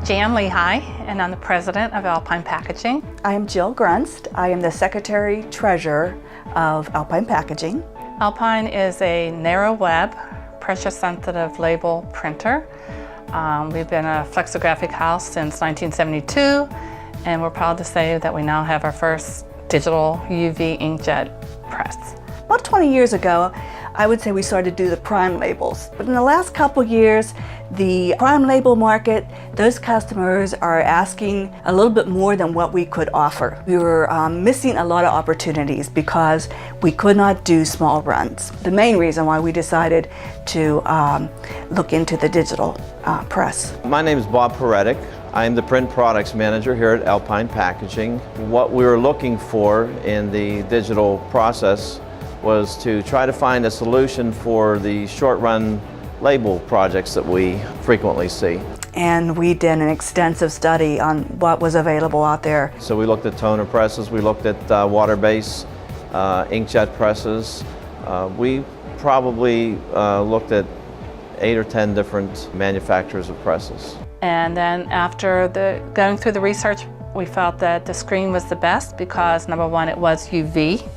Jan Lehigh, and I'm the president of Alpine Packaging. I am Jill Grunst. I am the secretary-treasurer of Alpine Packaging. Alpine is a narrow web, pressure-sensitive label printer. We've been a flexographic house since 1972, and we're proud to say that we now have our first digital UV inkjet press. About 20 years ago, I would say we started to do the prime labels. But in the last couple years, the prime label market, those customers are asking a little bit more than what we could offer. We were missing a lot of opportunities because we could not do small runs. The main reason why we decided to look into the digital press. My name is Bob Peretic. I am the print products manager here at Alpine Packaging. What we were looking for in the digital process was to try to find a solution for the short-run label projects that we frequently see. And we did an extensive study on what was available out there. So we looked at toner presses, we looked at water-based inkjet presses. We probably looked at 8 or 10 different manufacturers of presses. And then after going through the research, we felt that the screen was the best because number one, it was UV.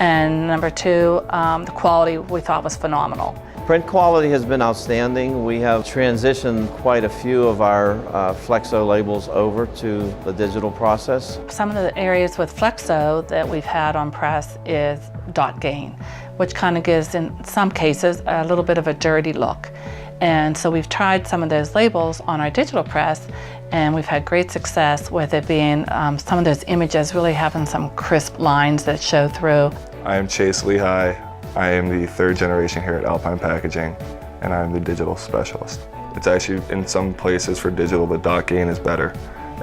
And number two, the quality we thought was phenomenal. Print quality has been outstanding. We have transitioned quite a few of our Flexo labels over to the digital process. Some of the areas with Flexo that we've had on press is dot gain, which kind of gives, in some cases, a little bit of a dirty look. And so we've tried some of those labels on our digital press, and we've had great success with it being some of those images really having some crisp lines that show through. I am Chase Lehigh. I am the third generation here at Alpine Packaging, and I'm the digital specialist. It's actually, in some places for digital, the dot gain is better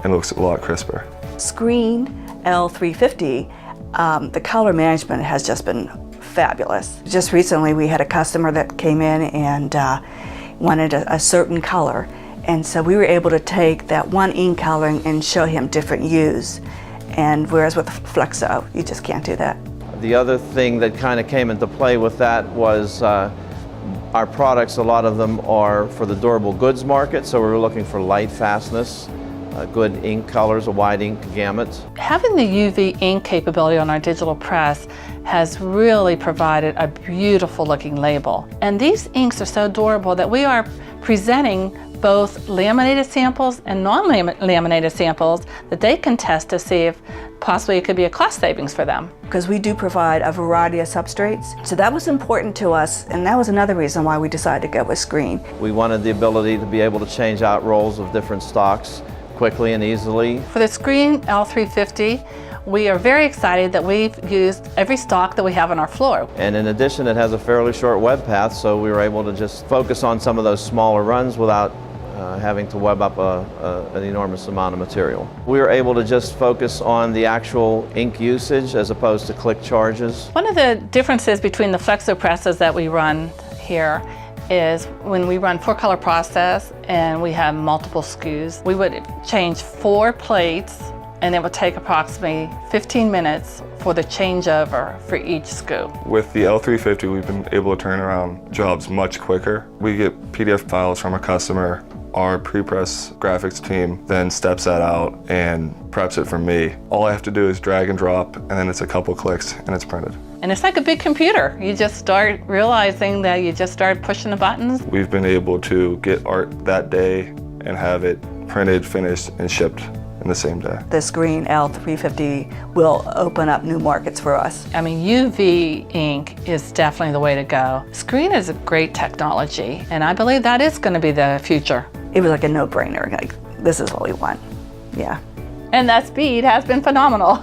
and looks a lot crisper. Screen L350, the color management has just been fabulous. Just recently we had a customer that came in and wanted a certain color, and so we were able to take that one ink color and show him different hues, and whereas with Flexo you just can't do that. The other thing that kind of came into play with that was our products, a lot of them are for the durable goods market, so we were looking for light fastness, good ink colors, a wide ink gamut. Having the UV ink capability on our digital press has really provided a beautiful looking label. And these inks are so durable that we are presenting both laminated samples and non-laminated samples that they can test to see if possibly it could be a cost savings for them. Because we do provide a variety of substrates. So that was important to us, and that was another reason why we decided to go with screen. We wanted the ability to be able to change out rolls of different stocks quickly and easily. For the screen L350, we are very excited that we've used every stock that we have on our floor. And in addition, it has a fairly short web path, so we were able to just focus on some of those smaller runs without having to web up an enormous amount of material. We were able to just focus on the actual ink usage as opposed to click charges. One of the differences between the Flexo presses that we run here is when we run 4-color process and we have multiple SKUs, we would change 4 plates and it would take approximately 15 minutes for the changeover for each SKU. With the L350, we've been able to turn around jobs much quicker. We get PDF files from a customer. Our pre-press graphics team then steps that out and preps it for me. All I have to do is drag and drop, and then it's a couple clicks and it's printed. And it's like a big computer. You just start realizing that you just start pushing the buttons. We've been able to get art that day and have it printed, finished, and shipped in the same day. The screen L350 will open up new markets for us. I mean, UV ink is definitely the way to go. Screen is a great technology, and I believe that is going to be the future. It was like a no-brainer, like this is what we want, yeah. And that speed has been phenomenal.